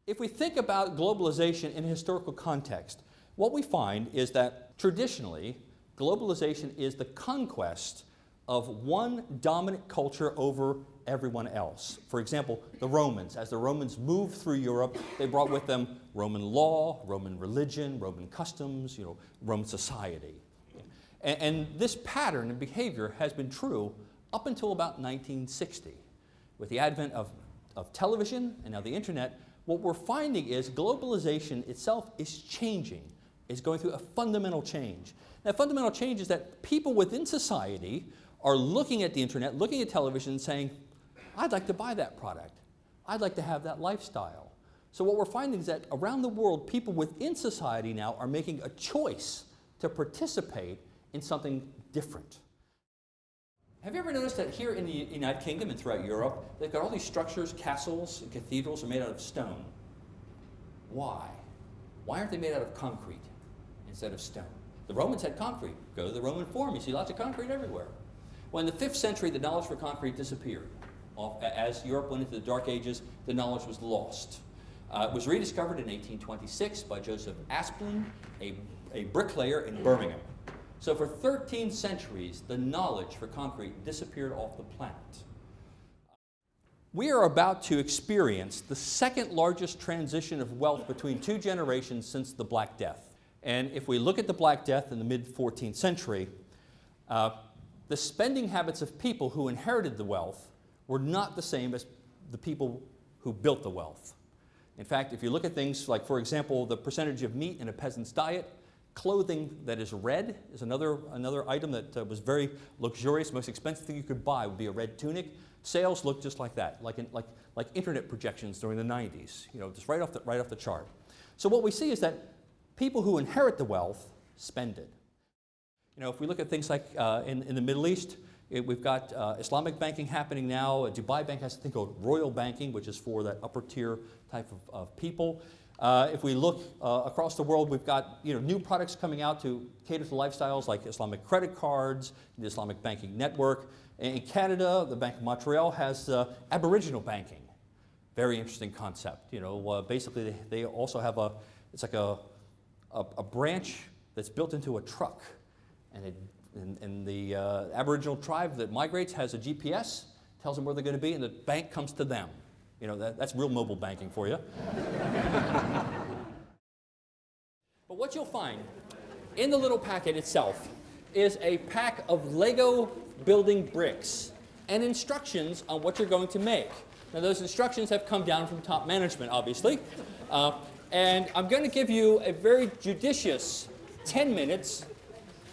If we think about globalization in a historical context, what we find is that traditionally, globalization is the conquest of one dominant culture over everyone else. For example, the Romans. As the Romans moved through Europe, they brought with them Roman law, Roman religion, Roman customs, Roman society. And this pattern and behavior has been true up until about 1960. With the advent of television and now the internet, what we're finding is globalization itself is changing, is going through a fundamental change. That fundamental change is that people within society are looking at the internet, looking at television and saying, I'd like to buy that product. I'd like to have that lifestyle. So what we're finding is that around the world, people within society now are making a choice to participate in something different. Have you ever noticed that here in the United Kingdom and throughout Europe, they've got all these structures, castles, and cathedrals are made out of stone? Why? Why aren't they made out of concrete instead of stone? The Romans had concrete. Go to the Roman Forum, you see lots of concrete everywhere. Well, in the 5th century, the knowledge for concrete disappeared. As Europe went into the Dark Ages, the knowledge was lost. It was rediscovered in 1826 by Joseph Asplin, a bricklayer in Birmingham. So for 13 centuries, the knowledge for concrete disappeared off the planet. We are about to experience the second largest transition of wealth between two generations since the Black Death. And if we look at the Black Death in the mid-14th century, the spending habits of people who inherited the wealth were not the same as the people who built the wealth. In fact, if you look at things like, for example, the percentage of meat in a peasant's diet, clothing that is red is another item that was very luxurious. Most expensive thing you could buy would be a red tunic. Sales look just like that, like internet projections during the 90s, just right off the chart. So what we see is that people who inherit the wealth spend it. If we look at things like in the Middle East, we've got Islamic banking happening now. Dubai Bank has a thing called royal banking, which is for that upper tier type of people. If we look across the world, we've got new products coming out to cater to lifestyles like Islamic credit cards, the Islamic banking network. In Canada, the Bank of Montreal has Aboriginal banking. Very interesting concept. Basically they also have it's like a branch that's built into a truck, and the Aboriginal tribe that migrates has a GPS, tells them where they're going to be, and the bank comes to them. That's real mobile banking for you. But what you'll find in the little packet itself is a pack of Lego building bricks and instructions on what you're going to make. Now, those instructions have come down from top management, obviously. And I'm going to give you a very judicious 10 minutes,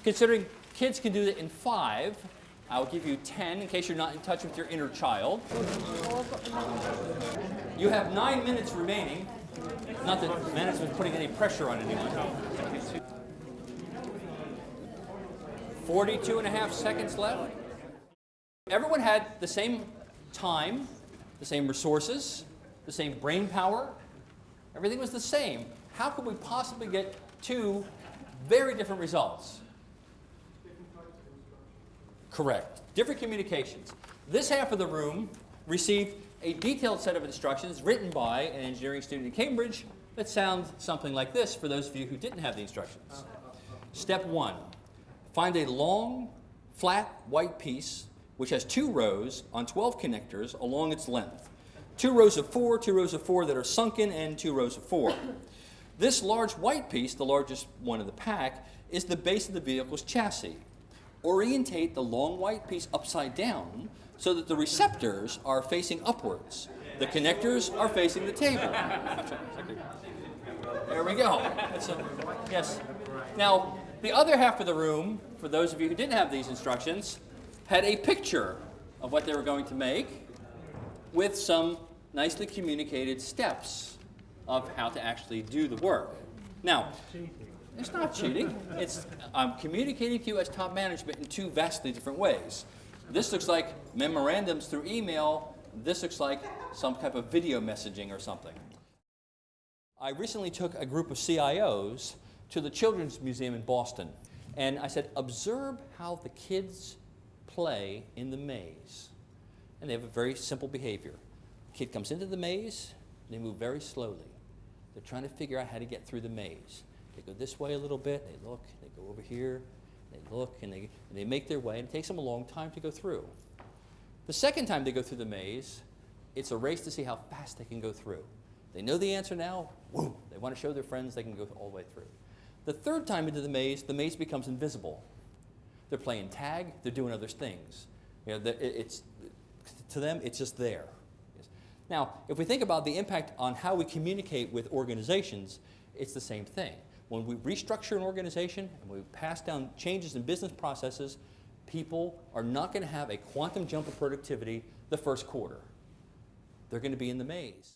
considering kids can do it in 5. I'll give you 10 in case you're not in touch with your inner child. You have 9 minutes remaining. Not that management's putting any pressure on anyone. 42.5 seconds left. Everyone had the same time, the same resources, the same brain power. Everything was the same. How could we possibly get two very different results? Correct. Different communications. This half of the room received a detailed set of instructions written by an engineering student in Cambridge that sound something like this for those of you who didn't have the instructions. Step 1. Find a long, flat, white piece which has 2 rows on 12 connectors along its length. 2 rows of 4, 2 rows of 4 that are sunken, and 2 rows of 4. This large white piece, the largest one of the pack, is the base of the vehicle's chassis. Orientate the long white piece upside down so that the receptors are facing upwards. The connectors are facing the table. There we go. Yes. Now, the other half of the room, for those of you who didn't have these instructions, had a picture of what they were going to make with some nicely communicated steps of how to actually do the work. Now, it's not cheating. I'm communicating to you as top management in 2 vastly different ways. This looks like memorandums through email. This looks like some type of video messaging or something. I recently took a group of CIOs to the Children's Museum in Boston, and I said, observe how the kids play in the maze. And they have a very simple behavior. The kid comes into the maze, and they move very slowly. They're trying to figure out how to get through the maze. They go this way a little bit, they look, they go over here, they look, and they make their way, and it takes them a long time to go through. The second time they go through the maze, it's a race to see how fast they can go through. They know the answer now, whoom, they want to show their friends they can go all the way through. The third time into the maze becomes invisible. They're playing tag, they're doing other things. You know, to them, it's just there. Now, if we think about the impact on how we communicate with organizations, it's the same thing. When we restructure an organization and we pass down changes in business processes, people are not going to have a quantum jump of productivity the first quarter. They're going to be in the maze.